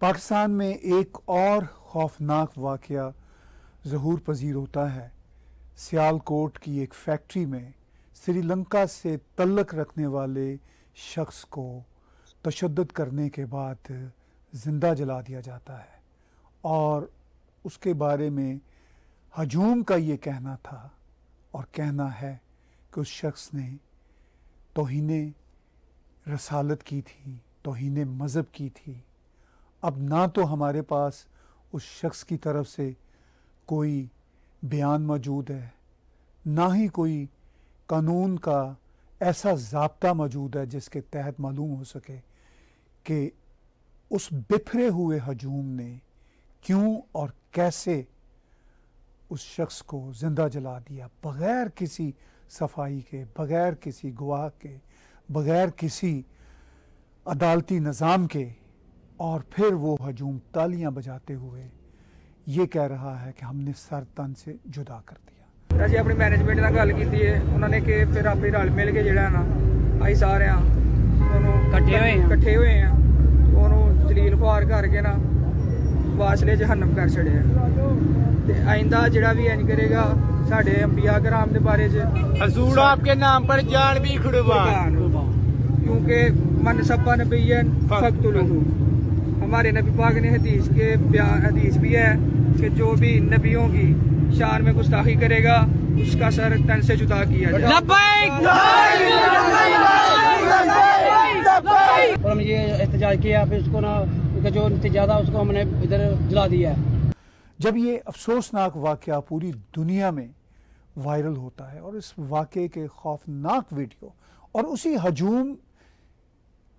पाकिस्तान में एक और खौफनाक वाक़या ज़हूर पजीर होता है। सियालकोट की एक फैक्ट्री में श्रीलंका से तल्लक रखने वाले शख्स को तशद्दुद करने के बाद ज़िंदा जला दिया जाता है और उसके बारे में हजूम का ये कहना था और कहना है कि उस शख्स ने तौहीने रसालत की थी, तौहीने मज़हब की थी। अब ना तो हमारे पास उस शख्स की तरफ से कोई बयान मौजूद है, ना ही कोई कानून का ऐसा ज़ाब्ता मौजूद है जिसके तहत मालूम हो सके कि उस बिखरे हुए हजूम ने क्यों और कैसे उस शख्स को ज़िंदा जला दिया, बग़ैर किसी सफाई के, बग़ैर किसी गवाह के, बग़ैर किसी अदालती निज़ाम के। और फिर वो हजूम तालियां बजाते हुए ये कह रहा है कि हमने सर तन से जुदा कर दिया। ਅਸੀਂ ਆਪਣੀ ਮੈਨੇਜਮੈਂਟ ਨਾਲ ਗੱਲ ਕੀਤੀ ਹੈ, ਉਹਨਾਂ ਨੇ ਕਿ ਫਿਰ ਆਪੇ ਰਲ ਮਿਲ ਕੇ ਜਿਹੜਾ ਨਾ ਅਸੀਂ ਸਾਰਿਆਂ ਉਹਨੂੰ ਇਕੱਠੇ ਹੋਏ ਆ, ਉਹਨੂੰ ਜਲੀਲ ਖੁਆਰ ਕਰਕੇ ਨਾ ਵਾਸਲੇ ਜਹੰਨਮ ਕਰ ਛੜਿਆ ਤੇ ਆਇੰਦਾ ਜਿਹੜਾ ਵੀ ਇੰਜ ਕਰੇਗਾ ਸਾਡੇ ਅੰਬੀਆ ਕਰਾਮ ਦੇ ਬਾਰੇ ਚ हजूर आपके नाम पर जान भी कुर्बान, क्योंकि मन सब्बा नबियन फक्तुलहू। हमारे नबी पाक ने हदीस भी है कि जो भी नबियों की शान में गुस्ताखी करेगा उसका सर तन से जुदा किया जाएगा। और हम ये एहतजाज किया, फिर उसको ना उनका जो नतीजा था उसको हमने इधर जला दिया है। जब ये अफसोसनाक वाक़या पूरी दुनिया में वायरल होता है और इस वाक़े के खौफनाक वीडियो और उसी हजूम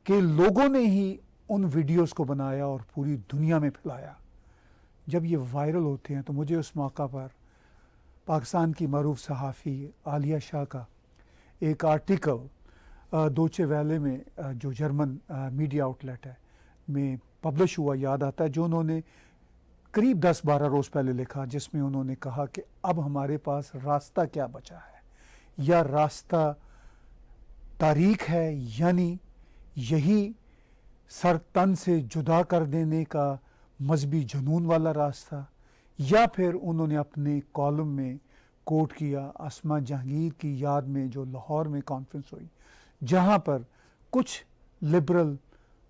के लोगों ने ही उन वीडियोस को बनाया और पूरी दुनिया में फैलाया, जब ये वायरल होते हैं तो मुझे उस मौका पर पाकिस्तान की मरूफ सहाफ़ी आलिया शाह का एक आर्टिकल डोचे वेले में, जो जर्मन मीडिया आउटलेट है, में पब्लिश हुआ याद आता है, जो उन्होंने करीब 10-12 रोज़ पहले लिखा, जिसमें उन्होंने कहा कि अब हमारे पास रास्ता क्या बचा है, या रास्ता तारीख है, यानी यही सर तन से जुदा कर देने का मजहबी जुनून वाला रास्ता, या फिर उन्होंने अपने कॉलम में कोट किया आसमा जहांगीर की याद में जो लाहौर में कॉन्फ्रेंस हुई, जहां पर कुछ लिबरल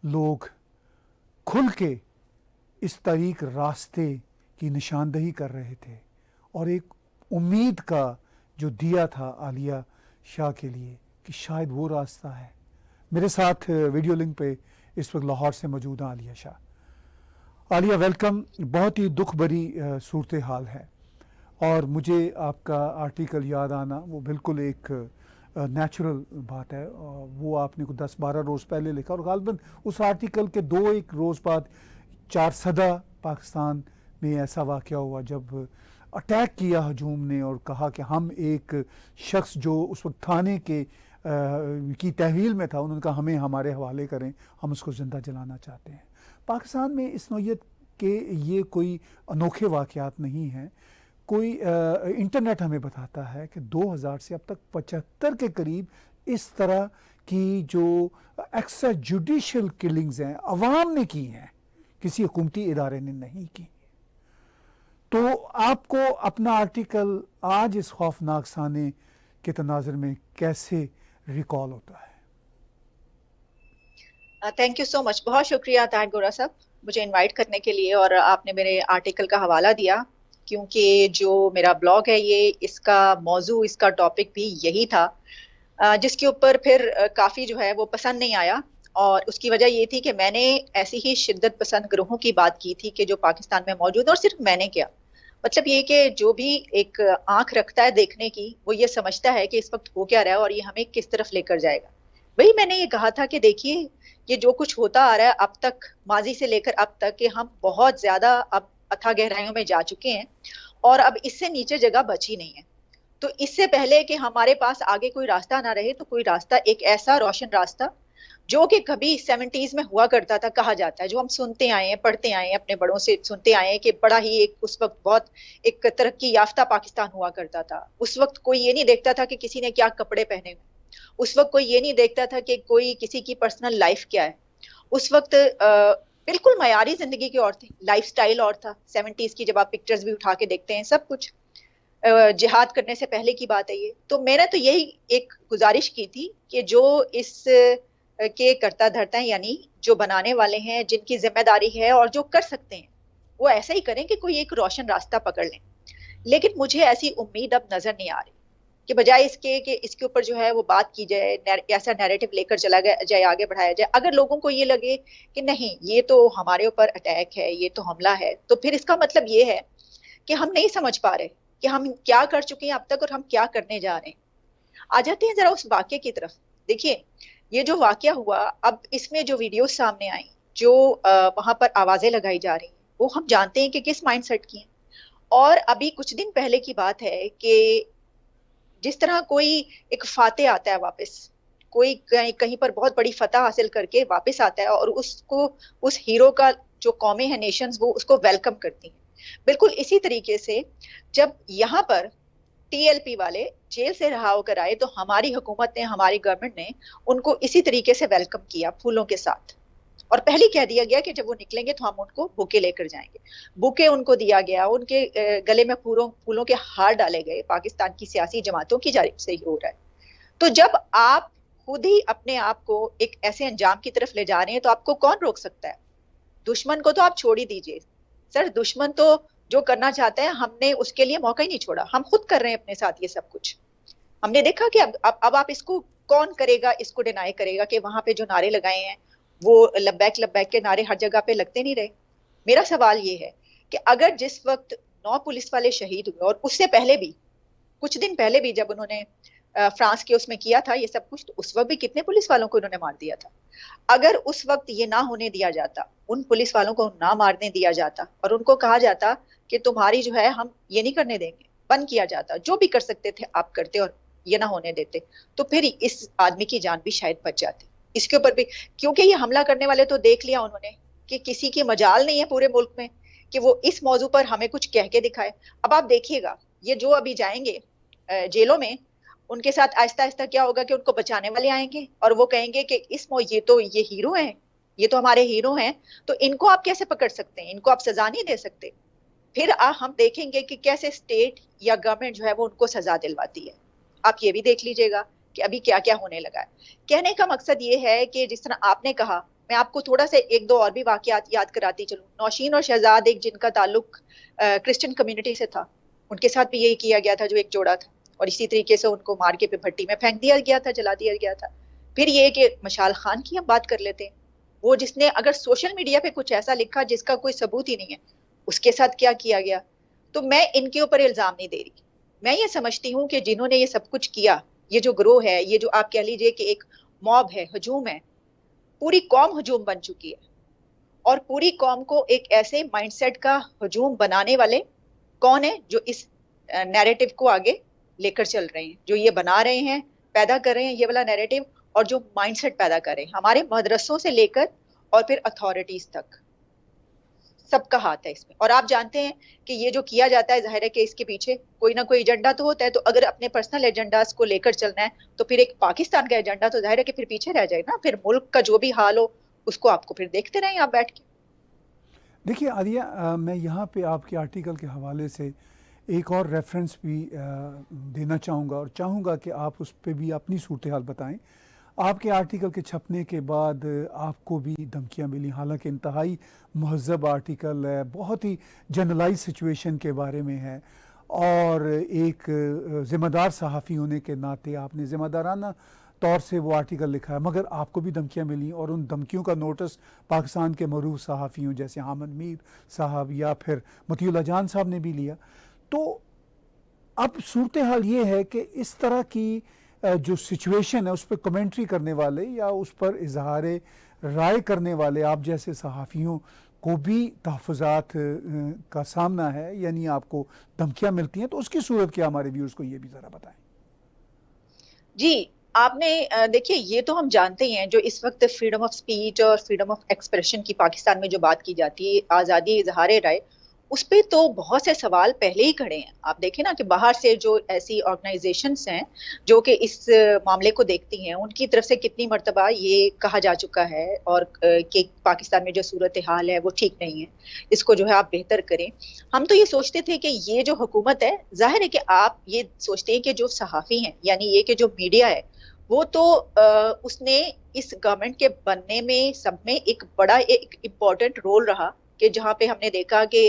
लोग खुल के इस तरीक रास्ते की निशानदही कर रहे थे और एक उम्मीद का जो दिया था आलिया शाह के लिए कि शायद वो रास्ता है। मेरे साथ वीडियो लिंक पे इस वक्त लाहौर से मौजूद हैं आलिया शाह। आलिया, वेलकम। बहुत ही दुख भरी सूरत हाल है और मुझे आपका आर्टिकल याद आना वो बिल्कुल एक नेचुरल बात है। वो आपने को 10-12 रोज़ पहले लिखा और गालबन उस आर्टिकल के 2-1 रोज़ बाद 4 सदा पाकिस्तान में ऐसा वाक़या हुआ जब अटैक किया हजूम ने और कहा कि हम एक शख्स जो उस वक्त थाने के की तहवील में था, उन्होंने कहा हमें हमारे हवाले करें, हम उसको ज़िंदा जलाना चाहते हैं। पाकिस्तान में इस नौयत के ये कोई अनोखे वाक़यात नहीं हैं। कोई इंटरनेट हमें बताता है कि 2000 से अब तक 75 के करीब इस तरह की जो एक्स्ट्रा जुडिशल किलिंग्स हैं अवाम ने की हैं, किसी हुकूमती इदारे ने नहीं की। तो आपको अपना आर्टिकल आज इस खौफनाक साने के तनाज़ुर में कैसे रिकॉल होता है? थैंक यू सो मच, बहुत शुक्रिया ताहिर गोरा साहब मुझे इनवाइट करने के लिए और आपने मेरे आर्टिकल का हवाला दिया, क्योंकि जो मेरा ब्लॉग है ये इसका मौजू, इसका टॉपिक भी यही था, जिसके ऊपर फिर काफ़ी जो है वो पसंद नहीं आया। और उसकी वजह ये थी कि मैंने ऐसी ही शिद्दत पसंद ग्रोहों की बात की थी कि जो पाकिस्तान में मौजूद है, और सिर्फ मैंने क्या, मतलब ये कि जो भी एक आंख रखता है देखने की, वो ये समझता है कि इस वक्त हो क्या रहा है और ये हमें किस तरफ लेकर जाएगा। वही मैंने ये कहा था कि देखिए ये जो कुछ होता आ रहा है अब तक, माजी से लेकर अब तक, कि हम बहुत ज्यादा अब अथाह गहराइयों में जा चुके हैं और अब इससे नीचे जगह बची नहीं है। तो इससे पहले कि हमारे पास आगे कोई रास्ता ना रहे, तो कोई रास्ता, एक ऐसा रोशन रास्ता जो कि कभी 70s में हुआ करता था, कहा जाता है, जो हम सुनते आए हैं, पढ़ते आए हैं, अपने बड़ों से सुनते आए हैं कि बड़ा ही एक उस वक्त बहुत एक तरक्की याफ्ता पाकिस्तान हुआ करता था। उस वक्त कोई ये नहीं देखता था कि किसी ने क्या कपड़े पहने हुए, उस वक्त कोई ये नहीं देखता था कि कोई किसी की पर्सनल लाइफ क्या है। उस वक्त बिल्कुल मयारी जिंदगी की और थी, लाइफस्टाइल और था 70s की, जब आप पिक्चर्स भी उठा के देखते हैं सब कुछ। जिहाद करने से पहले की बात है ये। तो मैंने तो यही एक गुजारिश की थी कि जो इस के करता धरता है, यानी जो बनाने वाले हैं, जिनकी जिम्मेदारी है और जो कर सकते हैं, वो ऐसा ही करें कि कोई एक रोशन रास्ता पकड़ लें। लेकिन मुझे ऐसी उम्मीद अब नजर नहीं आ रही कि बजाय इसके कि इसके ऊपर जो है वो बात की जाए, ऐसा नैरेटिव लेकर चला जाए, आगे बढ़ाया जाए। अगर लोगों को ये लगे कि नहीं ये तो हमारे ऊपर अटैक है, ये तो हमला है, तो फिर इसका मतलब ये है कि हम नहीं समझ पा रहे कि हम क्या कर चुके हैं अब तक और हम क्या करने जा रहे हैं। आ जाते हैं जरा उस वाक्य की तरफ। देखिए ये जो वाक्य हुआ, अब इसमें जो वीडियो सामने आई, जो वहां पर आवाजें लगाई जा रही हैं, वो हम जानते हैं कि किस माइंडसेट की हैं। और अभी कुछ दिन पहले की बात है कि जिस तरह कोई एक फाते आता है वापस, कोई कहीं पर बहुत बड़ी फतह हासिल करके वापस आता है और उसको, उस हीरो का जो कौमें हैं, नेशंस, वो उसको वेलकम करती हैं। बिल्कुल इसी तरीके से जब यहाँ पर टीएलपी वाले जेल से रहा होकर आए, तो हमारी हुकूमत ने, हमारी गवर्नमेंट ने उनको इसी तरीके से वेलकम किया, फूलों के साथ। और पहले कह दिया गया कि जब वो निकलेंगे तो हम उनको बुके लेकर जाएंगे। बुके उनको दिया गया, उनके गले में फूलों के हार डाले गए। पाकिस्तान की सियासी जमातों की जानिब से ही हो रहा है। तो जब आप खुद ही अपने आप को एक ऐसे अंजाम की तरफ ले जा रहे हैं, तो आपको कौन रोक सकता है? दुश्मन को तो आप छोड़ ही दीजिए सर, दुश्मन तो जो करना चाहते हैं, हमने उसके लिए मौका ही नहीं छोड़ा, हम खुद कर रहे हैं अपने साथ ये सब कुछ। हमने देखा कि अब आप इसको कौन करेगा, इसको डिनाई करेगा कि वहां पे जो नारे लगाए हैं वो लब्बैक लब्बैक के नारे हर जगह पे लगते नहीं रहे। मेरा सवाल ये है कि अगर जिस वक्त 9 पुलिस वाले शहीद हुए, और उससे पहले भी, कुछ दिन पहले भी जब उन्होंने फ्रांस के उसमें किया था ये सब कुछ, तो उस वक्त भी कितने पुलिस वालों को उन्होंने मार दिया था। अगर उस वक्त ये ना होने दिया जाता, उन पुलिस वालों को ना मारने दिया जाता और उनको कहा जाता कि तुम्हारी जो है हम ये नहीं करने देंगे, बंद किया जाता, जो भी कर सकते थे आप करते और ये ना होने देते, तो फिर इस आदमी की जान भी शायद बच जाती। इसके ऊपर भी, क्योंकि ये हमला करने वाले तो देख लिया उन्होंने कि किसी की मजाल नहीं है पूरे मुल्क में कि वो इस मौजू पर हमें कुछ कह के दिखाए। अब आप देखिएगा ये जो अभी जाएंगे जेलों में, उनके साथ आहिस्ता आहिस्ता क्या होगा कि उनको बचाने वाले आएंगे और वो कहेंगे कि ये हीरो हैं, ये तो हमारे हीरो हैं, तो इनको आप कैसे पकड़ सकते हैं, इनको आप सजा नहीं दे सकते। फिर हम देखेंगे कि कैसे स्टेट या गवर्नमेंट जो है वो उनको सजा दिलवाती है। आप ये भी देख लीजिएगा कि अभी क्या क्या होने लगा है। कहने का मकसद ये है कि जिस तरह आपने कहा, मैं आपको थोड़ा सा एक दो और भी वाकयात याद कराती चलूं। नौशीन और शहजाद, एक जिनका ताल्लुक क्रिश्चियन कम्युनिटी से था, उनके साथ भी यही किया गया था, जो एक जोड़ा था, और इसी तरीके से उनको मार के भट्टी में फेंक दिया गया था, जला दिया गया था। फिर ये कि मशाल खान की हम बात कर लेते हैं, वो जिसने अगर सोशल मीडिया पे कुछ ऐसा लिखा जिसका कोई सबूत ही नहीं है, उसके साथ क्या किया गया। तो मैं इनके ऊपर इल्जाम नहीं दे रही, मैं ये समझती हूँ कि जिन्होंने ये सब कुछ किया, ये जो ग्रोह है, ये जो आप कह लीजिए कि एक मॉब है, हजूम है, पूरी कौम हजूम बन चुकी है। और पूरी कौम को एक ऐसे माइंडसेट का हजूम बनाने वाले कौन है? जो इस नैरेटिव को आगे लेकर चल रहे हैं, जो ये बना रहे हैं, पैदा कर रहे हैं ये वाला नैरेटिव, और जो माइंडसेट पैदा कर रहे हैं हमारे मदरसों से लेकर और फिर अथॉरिटीज तक, सबका हाथ है इसमें। और आप जानते हैं कि ये जो किया जाता है, जाहिर है कि इसके पीछे कोई ना कोई एजेंडा तो होता है। तो अगर अपने पर्सनल एजेंडास को लेकर चलना है, तो फिर एक पाकिस्तान का एजेंडा तो जाहिर है कि फिर पीछे रह जाएगा ना। फिर मुल्क का जो भी हाल हो उसको आपको फिर देखते रहें आप बैठ के। देखिए आदिया, मैं यहाँ पे आपके आर्टिकल के हवाले से एक और रेफरेंस भी देना चाहूँगा और चाहूँगा कि आप उस पर भी अपनी सूरत हाल बताएं। आपके आर्टिकल के छपने के बाद आपको भी धमकियाँ मिली, हालांकि इंतहाई महज़ब आर्टिकल है, बहुत ही जनरलाइज सिचुएशन के बारे में है, और एक ज़िम्मेदार सहाफ़ी होने के नाते आपने ज़िम्मेदाराना तौर से वो आर्टिकल लिखा है, मगर आपको भी धमकियाँ मिली, और उन धमकियों का नोटिस पाकिस्तान के मरूफ सहाफ़ियों जैसे हामिद मीर साहब या फिर मतीउल्लाह जान साहब ने भी लिया। तो अब सूरत हाल ये है कि इस तरह की जो सिचुएशन है उस पर कमेंट्री करने वाले या उस पर इजहार राय करने वाले आप जैसे सहाफ़ियों को भी तहफ़्फ़ुज़ात का सामना है, यानी आपको धमकियाँ मिलती हैं। तो उसकी सूरत क्या, हमारे व्यूअर्स को ये भी ज़रा बताएं। जी, आपने देखिए, ये तो हम जानते ही हैं, जो इस वक्त फ्रीडम ऑफ स्पीच और फ्रीडम ऑफ एक्सप्रेशन की पाकिस्तान में जो बात की जाती है, आज़ादी इजहार राय, उस पे तो बहुत से सवाल पहले ही खड़े हैं। आप देखें ना कि बाहर से जो ऐसी ऑर्गेनाइजेशंस हैं जो कि इस मामले को देखती हैं, उनकी तरफ से कितनी मर्तबा ये कहा जा चुका है और कि पाकिस्तान में जो सूरत हाल है वो ठीक नहीं है, इसको जो है आप बेहतर करें। हम तो ये सोचते थे कि ये जो हुकूमत है, जाहिर है कि आप ये सोचते हैं कि जो सहाफ़ी हैं, यानी ये कि जो मीडिया है, वो तो उसने इस गवर्नमेंट के बनने में सब में एक बड़ा एक इम्पोर्टेंट रोल रहा, कि जहाँ पे हमने देखा कि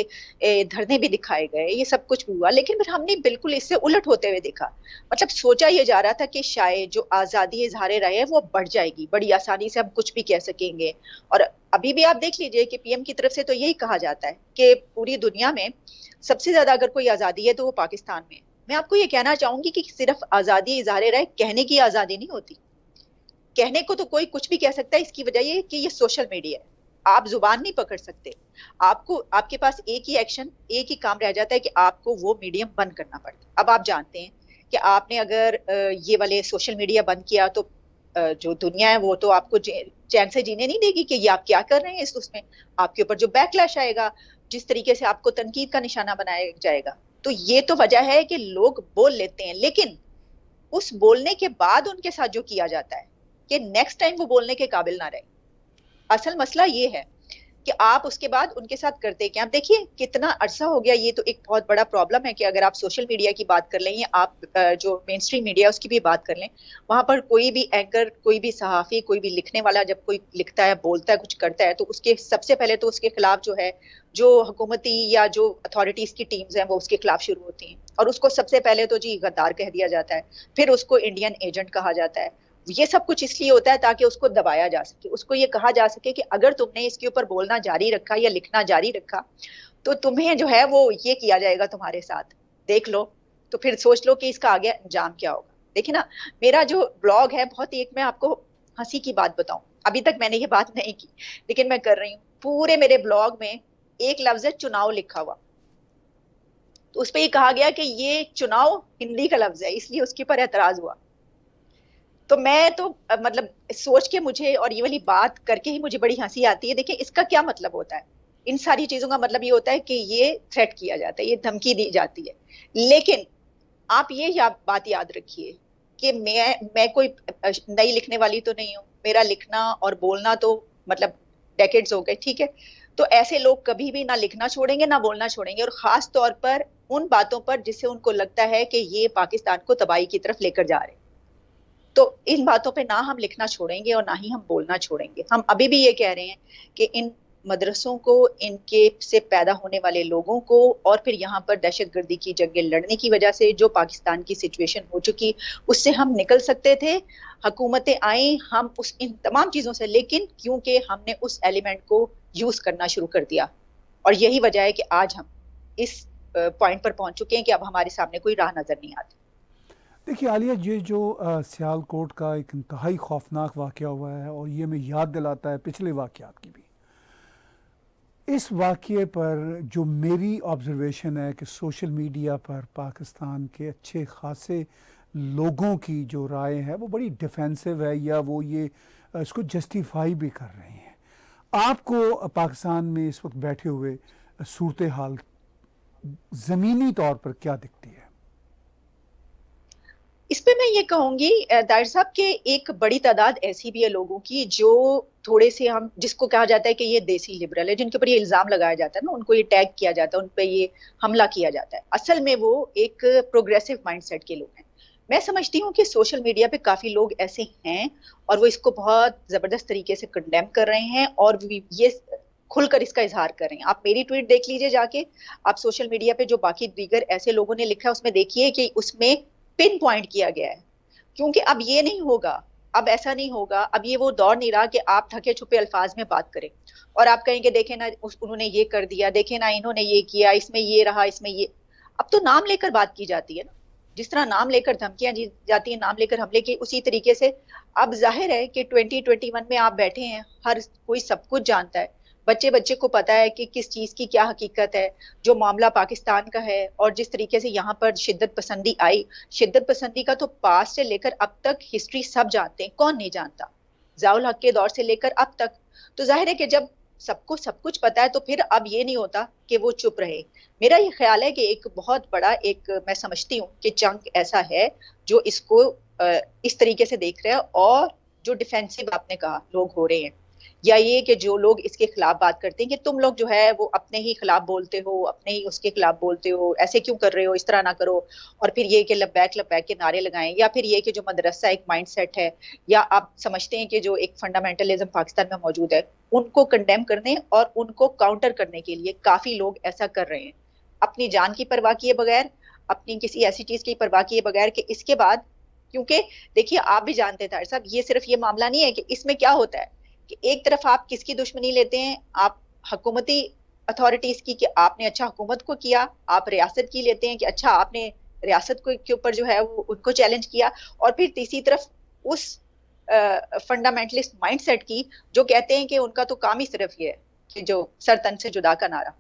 धरने भी दिखाए गए, ये सब कुछ हुआ, लेकिन फिर हमने बिल्कुल इससे उलट होते हुए देखा। मतलब सोचा ये जा रहा था कि शायद जो आज़ादी इज़हार राय है वो बढ़ जाएगी, बड़ी आसानी से हम कुछ भी कह सकेंगे। और अभी भी आप देख लीजिए कि पीएम की तरफ से तो यही कहा जाता है कि पूरी दुनिया में सबसे ज्यादा अगर कोई आज़ादी है तो वो पाकिस्तान में है। मैं आपको ये कहना चाहूंगी कि सिर्फ आज़ादी इज़हार राय कहने की आज़ादी नहीं होती, कहने को तो कोई कुछ भी कह सकता है। इसकी वजह ये कि ये सोशल मीडिया है, आप जुबान नहीं पकड़ सकते। आपको, आपके पास एक ही एक्शन, एक ही काम रह जाता है कि आपको वो मीडियम बंद करना पड़ता है। अब आप जानते हैं कि आपने अगर ये वाले सोशल मीडिया बंद किया तो जो दुनिया है वो तो आपको चैन से जीने नहीं देगी कि ये आप क्या कर रहे हैं। उसमें आपके ऊपर जो बैकलैश आएगा, जिस तरीके से आपको तनकीद का निशाना बनाया जाएगा, तो ये तो वजह है कि लोग बोल लेते हैं, लेकिन उस बोलने के बाद उनके साथ जो किया जाता है कि नेक्स्ट टाइम वो बोलने के काबिल ना रहे। असल मसला ये है कि आप उसके बाद उनके साथ करते क्या। आप देखिए कितना अरसा हो गया, ये तो एक बहुत बड़ा प्रॉब्लम है कि अगर आप सोशल मीडिया की बात कर लें या आप जो मेन स्ट्रीम मीडिया उसकी भी बात कर लें, वहां पर कोई भी एंकर, कोई भी सहाफी, कोई भी लिखने वाला जब कोई लिखता है, बोलता है, कुछ करता है, तो उसके सबसे पहले तो उसके खिलाफ जो है, जो हुकूमती या जो अथॉरिटीज की टीम्स हैं वो उसके खिलाफ शुरू होती हैं, और उसको सबसे पहले तो जी गद्दार कह दिया जाता है, फिर उसको इंडियन एजेंट कहा जाता है। ये सब कुछ इसलिए होता है ताकि उसको दबाया जा सके, उसको ये कहा जा सके कि अगर तुमने इसके ऊपर बोलना जारी रखा या लिखना जारी रखा तो तुम्हें जो है वो ये किया जाएगा तुम्हारे साथ, देख लो। तो फिर सोच लो कि इसका आगे अंजाम क्या होगा। देखिए ना, मेरा जो ब्लॉग है, बहुत एक मैं आपको हंसी की बात बताऊं, अभी तक मैंने ये बात नहीं की लेकिन मैं कर रही हूँ। पूरे मेरे ब्लॉग में एक लफ्ज है चुनाव लिखा हुआ, तो उस पर ये कहा गया कि ये चुनाव हिंदी का लफ्ज है, इसलिए उसके ऊपर एतराज हुआ। तो मैं तो मतलब सोच के मुझे, और ये वाली बात करके ही मुझे बड़ी हंसी आती है। देखिए इसका क्या मतलब होता है, इन सारी चीजों का मतलब ये होता है कि ये थ्रेट किया जाता है, ये धमकी दी जाती है। लेकिन आप ये बात याद रखिए कि मैं कोई नई लिखने वाली तो नहीं हूँ, मेरा लिखना और बोलना तो मतलब डेकेड्स हो गए, ठीक है। तो ऐसे लोग कभी भी ना लिखना छोड़ेंगे ना बोलना छोड़ेंगे, और खास तौर पर उन बातों पर जिससे उनको लगता है कि ये पाकिस्तान को तबाही की तरफ लेकर जा रहे हैं। तो इन बातों पे ना हम लिखना छोड़ेंगे और ना ही हम बोलना छोड़ेंगे। हम अभी भी ये कह रहे हैं कि इन मदरसों को, इनके से पैदा होने वाले लोगों को, और फिर यहाँ पर दहशतगर्दी की जंगें लड़ने की वजह से जो पाकिस्तान की सिचुएशन हो चुकी, उससे हम निकल सकते थे। हुकूमतें आई, हम उस इन तमाम चीजों से, लेकिन क्योंकि हमने उस एलिमेंट को यूज करना शुरू कर दिया, और यही वजह है कि आज हम इस पॉइंट पर पहुंच चुके हैं कि अब हमारे सामने कोई राह नजर नहीं आती। देखिए आलिया, ये जो सियालकोट का एक इंतहाई खौफनाक वाक़या हुआ है, और ये हमें याद दिलाता है पिछले वाक़यात की भी। इस वाक़ये पर जो मेरी ऑब्ज़र्वेशन है कि सोशल मीडिया पर पाकिस्तान के अच्छे खासे लोगों की जो राय है वो बड़ी डिफेंसिव है, या वो ये इसको जस्टिफाई भी कर रहे हैं। आपको पाकिस्तान में इस वक्त बैठे हुए सूरत हाल ज़मीनी तौर पर क्या दिखती है? इस पे मैं ये कहूंगी दायर साहब के एक बड़ी तादाद ऐसी भी है लोगों की जो थोड़े से, हम जिसको कहा जाता है कि ये देसी लिबरल है, जिनके ऊपर ये इल्जाम लगाया जाता है ना, उनको ये टैग किया जाता है, उन पे ये हमला किया जाता है। असल में वो एक प्रोग्रेसिव माइंडसेट के लोग हैं। मैं समझती हूँ कि सोशल मीडिया पे काफी लोग ऐसे हैं और वो इसको बहुत जबरदस्त तरीके से कंडेम कर रहे हैं और ये खुलकर इसका इजहार कर रहे हैं। आप मेरी ट्वीट देख लीजिए जाके, आप सोशल मीडिया पे जो बाकी दीगर ऐसे लोगों ने लिखा है उसमें देखिए कि उसमें पिन पॉइंट किया गया है। क्योंकि अब ये नहीं होगा, अब ऐसा नहीं होगा, अब ये वो दौर नहीं रहा कि आप थके छुपे अल्फाज में बात करें और आप कहेंगे देखें ना उन्होंने ये कर दिया, देखें ना इन्होंने ये किया, इसमें ये रहा, इसमें ये। अब तो नाम लेकर बात की जाती है ना, जिस तरह नाम लेकर धमकियां दी जाती है, नाम लेकर हमले की, उसी तरीके से अब जाहिर है कि 2021 में आप बैठे हैं, हर कोई सब कुछ जानता है, बच्चे बच्चे को पता है कि किस चीज की क्या हकीकत है, जो मामला पाकिस्तान का है और जिस तरीके से यहाँ पर शिद्दत पसंदी आई। शिद्दत पसंदी का तो पास से लेकर अब तक हिस्ट्री सब जानते हैं, कौन नहीं जानता, ज़ियाउल हक के दौर से लेकर अब तक। तो जाहिर है कि जब सबको सब कुछ पता है, तो फिर अब ये नहीं होता कि वो चुप रहे। मेरा ये ख्याल है कि एक बहुत बड़ा एक मैं समझती हूँ कि चंक ऐसा है जो इसको इस तरीके से देख रहे हैं, और जो डिफेंसिव आपने कहा लोग हो रहे हैं, या ये कि जो लोग इसके खिलाफ बात करते हैं कि तुम लोग जो है वो अपने ही खिलाफ बोलते हो, अपने ही उसके खिलाफ बोलते हो, ऐसे क्यों कर रहे हो, इस तरह ना करो। और फिर ये कि लब्बैक के नारे लगाएं, या फिर ये कि जो मदरसा एक माइंडसेट है, या आप समझते हैं कि जो एक फंडामेंटलिज्म पाकिस्तान में मौजूद है, उनको कंडेम करने और उनको काउंटर करने के लिए काफी लोग ऐसा कर रहे हैं, अपनी जान की परवाह किए बगैर, अपनी किसी ऐसी चीज की परवाह किए बगैर कि इसके बाद, क्योंकि देखिए आप भी जानते हैं ताहिर साहब, ये सिर्फ ये मामला नहीं है कि इसमें क्या होता है कि एक तरफ आप किसकी दुश्मनी लेते हैं, आप हुकूमती अथॉरिटीज की कि आपने अच्छा हुकूमत को किया, आप रियासत की लेते हैं कि अच्छा आपने रियासत को के ऊपर जो है वो उनको चैलेंज किया, और फिर तीसरी तरफ उस फंडामेंटलिस्ट माइंडसेट की जो कहते हैं कि उनका तो काम ही सिर्फ ये है कि जो सर तन से जुदा का नारा।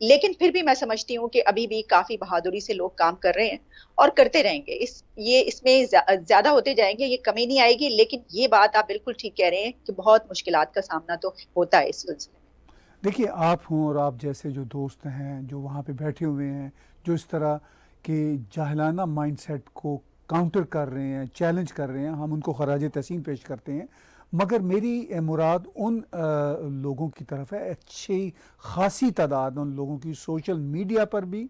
लेकिन फिर भी मैं समझती हूँ कि अभी भी काफी बहादुरी से लोग काम कर रहे हैं और करते रहेंगे। इसमें ज्यादा होते जाएंगे, ये कमी नहीं आएगी। लेकिन ये बात आप बिल्कुल ठीक कह रहे हैं कि बहुत मुश्किलात का सामना तो होता है इस सिलसिले में। देखिए, आप हों और आप जैसे जो दोस्त हैं जो वहाँ पे बैठे हुए हैं, जो इस तरह के जाहिलाना माइंडसेट को काउंटर कर रहे हैं, चैलेंज कर रहे हैं, हम उनको खराज तहसीन पेश करते हैं। मगर मेरी मुराद उन लोगों की तरफ है, अच्छी खासी तादाद उन लोगों की सोशल मीडिया पर भी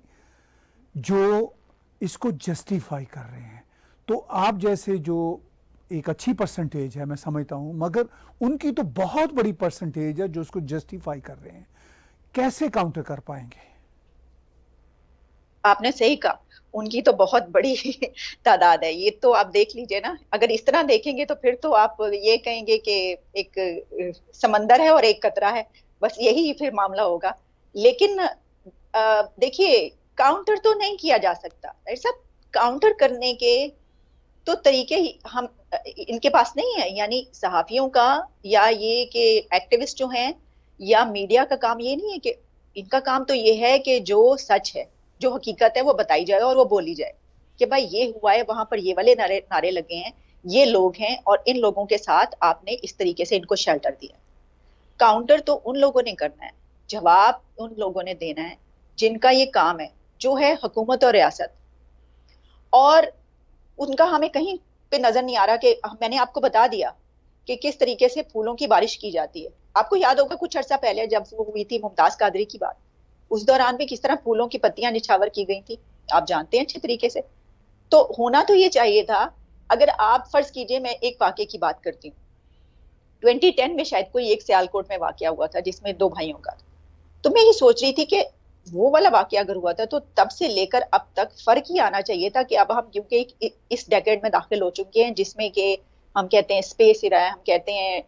जो इसको जस्टिफाई कर रहे हैं। तो आप जैसे जो एक अच्छी परसेंटेज है मैं समझता हूँ, मगर उनकी तो बहुत बड़ी परसेंटेज है जो उसको जस्टिफाई कर रहे हैं। कैसे काउंटर कर पाएंगे? आपने सही कहा, उनकी तो बहुत बड़ी तादाद है। ये तो आप देख लीजिए ना, अगर इस तरह देखेंगे तो फिर तो आप ये कहेंगे कि एक समंदर है और एक कतरा है, बस यही फिर मामला होगा। लेकिन देखिए, काउंटर तो नहीं किया जा सकता ऐसा। काउंटर करने के तो तरीके हम इनके पास नहीं है, यानी सहाफियों का या ये कि एक्टिविस्ट जो हैं या मीडिया का काम ये नहीं है कि इनका काम तो ये है कि जो सच है, जो हकीकत है वो बताई जाए और वो बोली जाए कि भाई ये हुआ है, वहां पर ये वाले नारे लगे हैं, ये लोग हैं और इन लोगों के साथ आपने इस तरीके से इनको शेल्टर दिया। काउंटर तो उन लोगों ने करना है, जवाब उन लोगों ने देना है जिनका ये काम है, जो है हुकूमत और रियासत। और उनका हमें कहीं पे नजर नहीं आ रहा कि मैंने आपको बता दिया कि किस तरीके से फूलों की बारिश की जाती है। आपको याद होगा कुछ अर्सा पहले जब वो हुई थी मुमताज कादरी की बात, उस दौरान भी किस तरह फूलों की पत्तियां निछावर की गई थी, आप जानते हैं अच्छे तरीके से। तो होना तो ये चाहिए था। अगर आप फर्ज कीजिए, मैं एक वाकये की बात करती हूँ, 2010 में शायद कोई एक सियालकोट में वाकया हुआ था जिसमें 2 भाइयों का। तो मैं ये सोच रही थी कि वो वाला वाकया अगर हुआ था तो तब से लेकर अब तक फर्क ही आना चाहिए था कि अब हम क्योंकि इस डेकेड में दाखिल हो चुके हैं जिसमें कि हम कहते हैं स्पेस इरा है, हम कहते हैं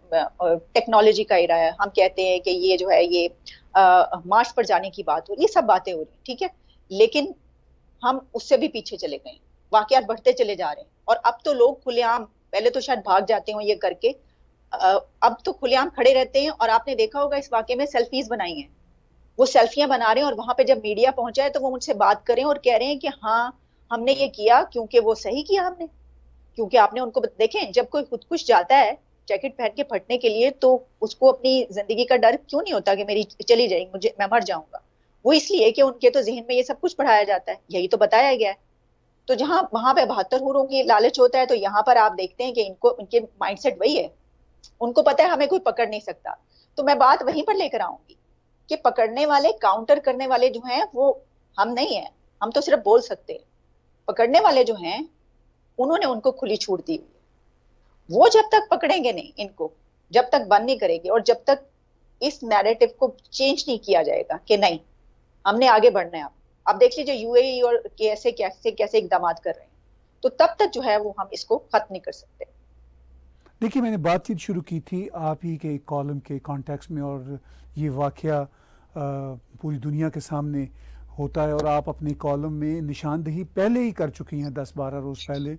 टेक्नोलॉजी का इरा है, हम कहते हैं कि ये जो है ये मार्स पर जाने की बात हो रही है, सब बातें हो रही है, ठीक है। लेकिन हम उससे भी पीछे चले गए, वाकयात बढ़ते चले जा रहे हैं। और अब तो लोग खुलेआम, पहले तो शायद भाग जाते हो ये करके, अब तो खुलेआम खड़े रहते हैं। और आपने देखा होगा इस वाकये में सेल्फीज बनाई हैं, वो सेल्फियां बना रहे हैं और वहां पे जब मीडिया पहुंचा है तो वो मुझसे बात करें और कह रहे हैं कि हाँ हमने ये किया क्योंकि वो सही किया हमने, क्योंकि आपने उनको देखें जब कोई खुदकुश जाता है जैकेट पहन के फटने के लिए तो उसको अपनी जिंदगी का डर क्यों नहीं होता कि मेरी चली जाएगी, मुझे मैं मर जाऊंगा। वो इसलिए कि उनके तो जहन में ये सब कुछ पढ़ाया जाता है, यही तो बताया गया है। तो जहां वहां पे 72 हूरों की लालच होता है, तो यहाँ पर आप देखते हैं कि इनको इनके माइंडसेट वही है, उनको पता है हमें कोई पकड़ नहीं सकता। तो मैं बात वहीं पर लेकर आऊंगी कि पकड़ने वाले, काउंटर करने वाले जो हैं वो हम नहीं है, हम तो सिर्फ बोल सकते हैं। पकड़ने वाले जो हैं उन्होंने उनको खुली छूट दी हुई है। वो जब तक पकड़ेंगे नहीं इनको, जब तक बंद नहीं करेंगे और जब तक इस नैरेटिव को चेंज नहीं किया जाएगा कि नहीं हमने आगे बढ़ना है। आप देख लीजिए यूएई और कैसे कैसे कैसे इकदाम कर रहे हैं, तो तब तक जो है वो हम इसको खत्म नहीं कर सकते। देखिए, मैंने बातचीत शुरू की थी आप ही के कॉलम के कॉन्टेक्स्ट में, और ये वाकया पूरी दुनिया के सामने होता है और आप अपने कॉलम में निशानदेही पहले ही कर चुकी हैं 10-12 रोज़ पहले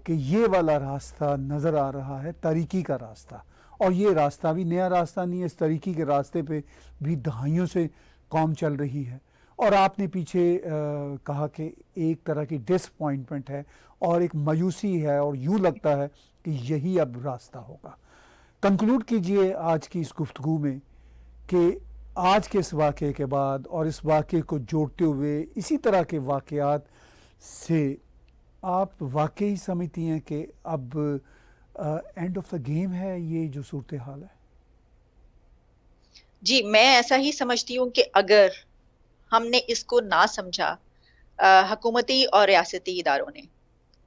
कि ये वाला रास्ता नज़र आ रहा है, तारीकी का रास्ता। और ये रास्ता भी नया रास्ता नहीं है, इस तारीकी के रास्ते पे भी दहाइयों से कौम चल रही है। और आपने पीछे कहा कि एक तरह की डिसअपॉइंटमेंट है और एक मायूसी है और यूँ लगता है कि यही अब रास्ता होगा। कंक्लूड कीजिए आज की इस गुफ्तगू में कि आज के इस वाक़े के बाद और इस वाक़े को जोड़ते हुए इसी तरह के वाक़यात से आप वाकई समझती हैं कि अब एंड ऑफ द गेम है ये जो सूरत हाल है? जी, मैं ऐसा ही समझती हूँ कि अगर हमने इसको ना समझा, हुकूमती और रियासती इदारों ने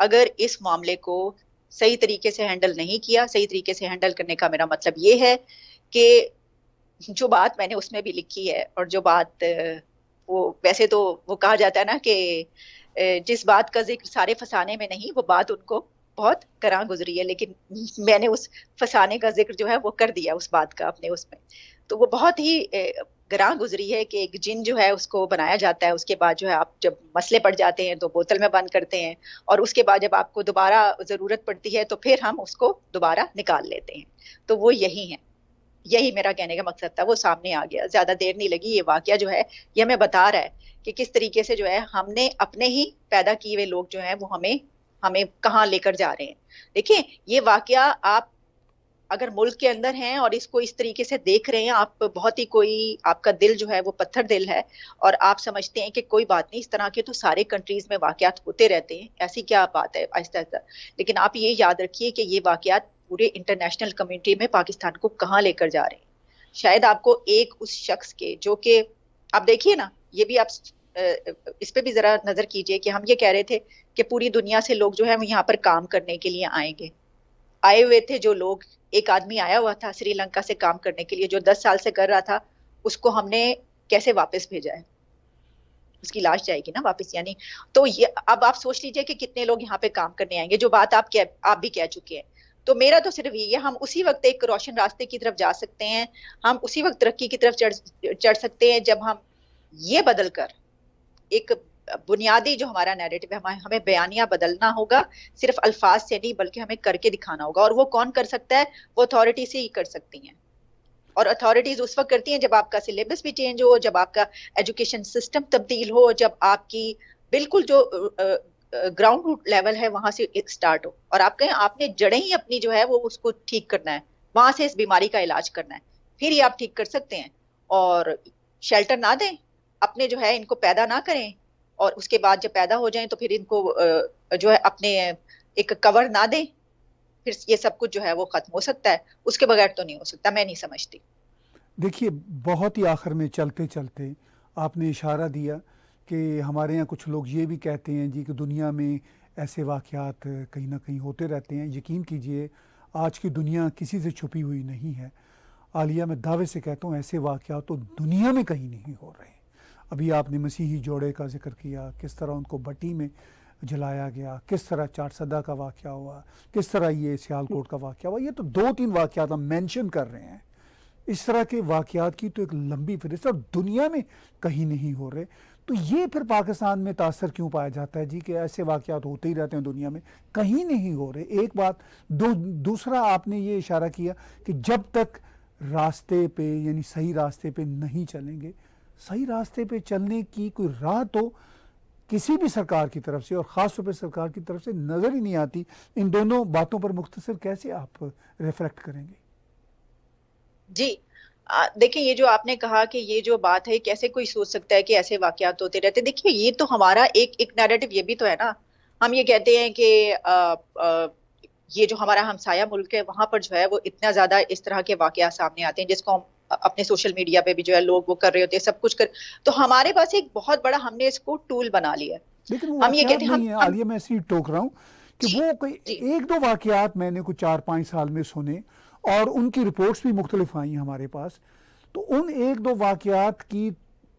अगर इस मामले को सही तरीके से हैंडल नहीं किया, सही तरीके से हैंडल करने का मेरा मतलब ये है कि जो बात मैंने उसमें भी लिखी है और जो बात वो वैसे तो वो कहा जाता है ना कि जिस बात का जिक्र सारे फसाने में नहीं, वो बात उनको बहुत गरां गुजरी है, लेकिन मैंने उस फसाने का जिक्र जो है वो कर दिया उस बात का अपने उसमें। तो वो बहुत ही गरां गुजरी है कि एक जिन जो है उसको बनाया जाता है, उसके बाद जो है आप जब मसले पड़ जाते हैं तो बोतल में बंद करते हैं और उसके बाद जब आपको दोबारा जरूरत पड़ती है तो फिर हम उसको दोबारा निकाल लेते हैं। तो वो यही है, यही मेरा कहने का मकसद था। वो सामने आ गया, ज्यादा देर नहीं लगी। ये वाकया जो है ये हमें बता रहा है कि किस तरीके से जो है हमने अपने ही पैदा किए हुए लोग जो हैं वो हमें कहाँ लेकर जा रहे हैं। देखिए, ये वाकया आप अगर मुल्क के अंदर हैं और इसको इस तरीके से देख रहे हैं, आप बहुत ही कोई आपका दिल जो है वो पत्थर दिल है और आप समझते हैं कि कोई बात नहीं, इस तरह के तो सारे कंट्रीज में वाकयात होते रहते हैं, ऐसी क्या बात है आहिस्ता आहिस्ता। लेकिन आप ये याद रखिए कि ये वाकयात पूरे इंटरनेशनल कम्युनिटी में पाकिस्तान को कहाँ लेकर जा रहे हैं। शायद आपको एक उस शख्स के जो कि आप देखिए ना, ये भी आप इस पे भी जरा नजर कीजिए कि हम ये कह रहे थे कि पूरी दुनिया से लोग जो है वो यहाँ पर काम करने के लिए आएंगे, आए हुए थे जो लोग। एक आदमी आया हुआ था श्रीलंका से काम करने के लिए जो 10 साल से कर रहा था, उसको हमने कैसे वापस भेजा है? उसकी लाश जाएगी ना वापस, यानी तो ये अब आप सोच लीजिए कि कितने लोग यहाँ पे काम करने आएंगे, जो बात आप भी कह चुके हैं। तो मेरा तो सिर्फ ये है, हम उसी वक्त एक रोशन रास्ते की तरफ जा सकते हैं, हम उसी वक्त तरक्की की तरफ चढ़ सकते हैं जब हम ये बदल कर एक बुनियादी जो हमारा नैरेटिव है, हमें बयानिया बदलना होगा, सिर्फ अल्फाज से नहीं बल्कि हमें करके दिखाना होगा। और वो कौन कर सकता है? वो अथॉरिटी से ही कर सकती हैं। और अथॉरिटीज उस वक्त करती हैं जब आपका सिलेबस भी चेंज हो, जब आपका एजुकेशन सिस्टम तब्दील हो, जब आपकी बिल्कुल जो ग्राउंड रूट लेवल है वहां से स्टार्ट हो और आप कहें आपने जड़ें ही अपनी जो है वो उसको ठीक करना है, वहां से इस बीमारी का इलाज करना है, फिर ही आप ठीक कर सकते हैं। और शेल्टर ना दें, अपने जो है इनको पैदा ना करें और उसके बाद जब पैदा हो जाएं तो फिर इनको जो है अपने एक कवर ना दें, फिर ये सब कुछ जो है वो खत्म हो सकता है। उसके बगैर तो नहीं हो सकता, मैं नहीं समझती। देखिए, बहुत ही आखिर में चलते चलते आपने इशारा दिया कि हमारे यहाँ कुछ लोग ये भी कहते हैं जी कि दुनिया में ऐसे वाक़यात कहीं ना कहीं होते रहते हैं। यकीन कीजिए, आज की दुनिया किसी से छुपी हुई नहीं है। आलिया, मैं दावे से कहता हूँ ऐसे वाक़यात तो दुनिया में कहीं नहीं हो रहे। अभी आपने मसीही जोड़े का जिक्र किया, किस तरह उनको भट्टी में जलाया गया, किस तरह चारसदा का वाक़या हुआ, किस तरह ये सियालकोट का वाक़या हुआ। ये तो 2-3 वाक़यात हम मेंशन कर रहे हैं। इस तरह के वाक़यात की तो एक लंबी फहरिस्त और दुनिया में कहीं नहीं हो रहे। तो ये फिर पाकिस्तान में तासर क्यों पाया जाता है जी कि ऐसे वाक़यात होते ही रहते हैं, दुनिया में कहीं नहीं हो रहे? एक बात। दूसरा, आपने ये इशारा किया कि जब तक रास्ते पे यानी सही रास्ते पे नहीं चलेंगे, सही रास्ते पे चलने की कोई राह तो किसी भी सरकार की तरफ से और ख़ास तौर पर सरकार की तरफ से नज़र ही नहीं आती। इन दोनों बातों पर मुख्तसर कैसे आप रिफ्लेक्ट करेंगे? जी, देखिए, ये जो आपने कहा कि ये जो बात है, कैसे कोई सोच सकता है कि ऐसे वाकयात होते रहते। देखिए, ये तो हमारा एक नैरेटिव ये भी तो है ना। हम ये कहते हैं कि ये जो हमारा हमसाया मुल्क है वहां पर जो है वो इतना ज्यादा इस तरह के वाकयात सामने आते हैं जिसको हम अपने सोशल मीडिया पे भी जो है लोग वो कर रहे होते हैं, सब कुछ कर। तो हमारे पास एक बहुत बड़ा, हमने इसको टूल बना लिया है। लेकिन वो हम ये कहते हैं आलिया, मैं इसी टोक रहा हूँ कि वो कोई 1-2 वाकयात मैंने कुछ 4-5 साल में सुने और उनकी रिपोर्ट्स भी मुख्तलिफ आई हमारे पास। तो उन 1-2 वाकयात की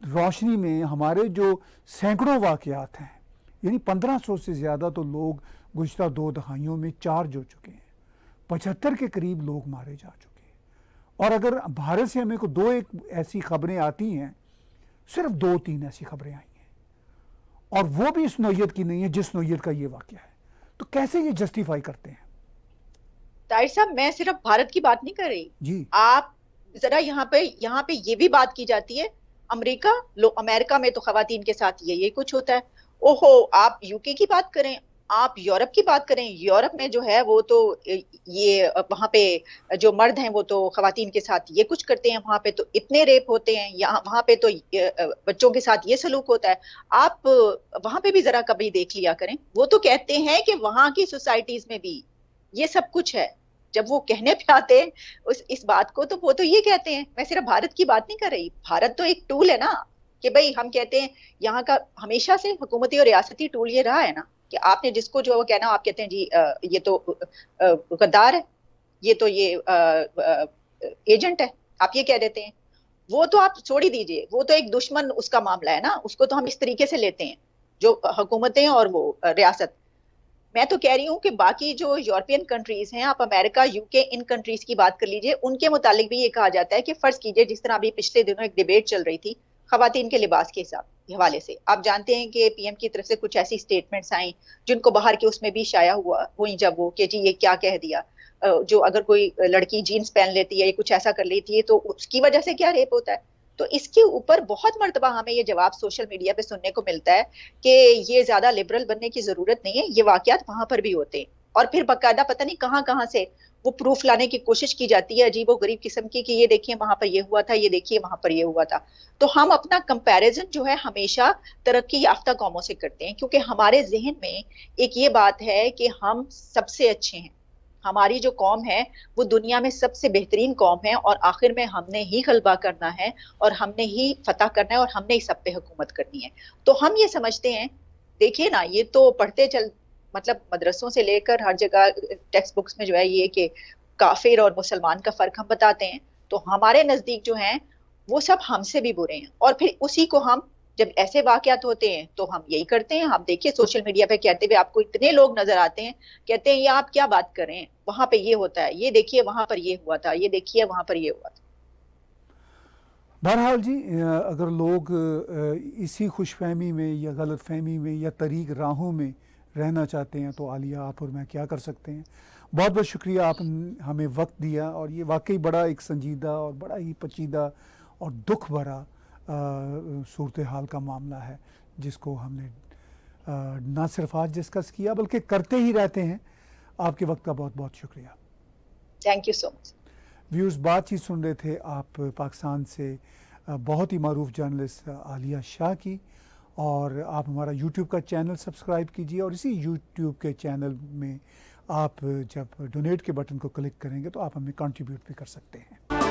रोशनी में हमारे जो सैकड़ों वाकयात हैं, यानी 1500 से ज़्यादा तो लोग गुज़िश्ता 2 दहाइयों में चार्ज हो चुके हैं, 75 के करीब लोग मारे जा चुके हैं। और अगर भारत से हमें को 2-1 ऐसी खबरें आती हैं, सिर्फ 2-3 ऐसी खबरें आई हैं, और वो भी इस नौयत की नहीं है जिस नौयत का ये वाकया है। तो कैसे ये जस्टिफाई करते हैं? ताहिर साहब, मैं सिर्फ भारत की बात नहीं कर रही जी। आप जरा यहाँ पे ये भी बात की जाती है, अमेरिका में तो खवातीन के साथ ये कुछ होता है। ओहो, आप यूके की बात करें, आप यूरोप की बात करें, यूरोप में जो है वो तो ये वहां पे जो मर्द हैं वो तो खवातीन के साथ ये कुछ करते हैं, वहां पे तो इतने रेप होते हैं, यहाँ वहां पे तो बच्चों के साथ ये सलूक होता है। आप वहां पे भी जरा कभी देख लिया करें। वो तो कहते हैं कि वहां की सोसाइटीज में भी ये सब कुछ है। जब वो कहने पे आते हैं इस बात को, तो वो तो ये कहते हैं। मैं सिर्फ भारत की बात नहीं कर रही, भारत तो एक टूल है ना, कि भाई हम कहते हैं यहाँ का हमेशा से हुकूमती और रियासती टूल ये रहा है ना, कि आपने जिसको जो कहना आप कहते हैं जी ये तो गद्दार है, ये तो ये एजेंट है, आप ये कह देते हैं। वो तो आप छोड़ ही दीजिए, वो तो एक दुश्मन उसका मामला है ना, उसको तो हम इस तरीके से लेते हैं जो हुकूमतें और वो रियासत। मैं तो कह रही हूँ कि बाकी जो यूरोपियन कंट्रीज हैं, आप अमेरिका, यूके, इन कंट्रीज की बात कर लीजिए, उनके मुतालिक भी ये कहा जाता है कि फर्ज कीजिए जिस तरह अभी पिछले दिनों एक डिबेट चल रही थी खवातीन के लिबास के हवाले से, आप जानते हैं कि पीएम की तरफ से कुछ ऐसी स्टेटमेंट्स आई जिनको बाहर के उसमें भी शाया हुई जब वो कि जी ये क्या कह दिया, जो अगर कोई लड़की जीन्स पहन लेती है या कुछ ऐसा कर लेती है तो उसकी वजह से क्या रेप होता है। तो इसके ऊपर बहुत मर्तबा हमें ये जवाब सोशल मीडिया पे सुनने को मिलता है कि ये ज्यादा लिबरल बनने की जरूरत नहीं है, ये वाकयात वहां पर भी होते हैं। और फिर बाकायदा पता नहीं कहाँ से वो प्रूफ लाने की कोशिश की जाती है अजीब व गरीब किस्म की, कि ये देखिए वहां पर ये हुआ था, ये देखिए वहां पर ये हुआ था। तो हम अपना कंपैरिजन जो है हमेशा तरक्की याफ्ता कौमों से करते हैं, क्योंकि हमारे जहन में एक ये बात है कि हम सबसे अच्छे हैं, हमारी जो कौम है वो दुनिया में सबसे बेहतरीन कौम है, और आखिर में हमने ही गलबा करना है और हमने ही फतह करना है और हमने ही सब पे हुकूमत करनी है। तो हम ये समझते हैं, देखिए ना, ये तो पढ़ते चल मतलब मदरसों से लेकर हर जगह टेक्स्ट बुक्स में जो है ये कि काफिर और मुसलमान का फर्क हम बताते हैं। तो हमारे नजदीक जो हैं वो सब हमसे भी बुरे हैं, और फिर उसी को हम जब ऐसे वाकयात होते हैं तो हम यही करते हैं। आप देखिए सोशल मीडिया पे कहते हुए आपको इतने लोग नजर आते हैं, कहते हैं ये आप क्या बात कर रहे हैं, वहां पे ये होता है, ये देखिए वहां पर ये हुआ था, ये देखिए वहां पर ये हुआ था। बहरहाल जी, अगर लोग इसी खुशफहमी में या गलतफहमी में या तरीक राहों में रहना चाहते हैं तो आलिया आप और मैं क्या कर सकते हैं। बहुत बहुत शुक्रिया, आप हमें वक्त दिया, और ये वाकई बड़ा एक संजीदा और बड़ा ही पेचीदा और दुख भरा सूरत हाल का मामला है, जिसको हमने ना सिर्फ आज डिस्कस किया बल्कि करते ही रहते हैं। आपके वक्त का बहुत बहुत शुक्रिया। Thank you so much. Views बातचीत सुन रहे थे आप पाकिस्तान से बहुत ही मारूफ जर्नलिस्ट आलिया शाह की, और आप हमारा यूट्यूब का चैनल सब्सक्राइब कीजिए, और इसी यूट्यूब के चैनल में आप जब डोनेट के बटन को क्लिक करेंगे तो आप हमें कंट्रीब्यूट भी कर सकते हैं।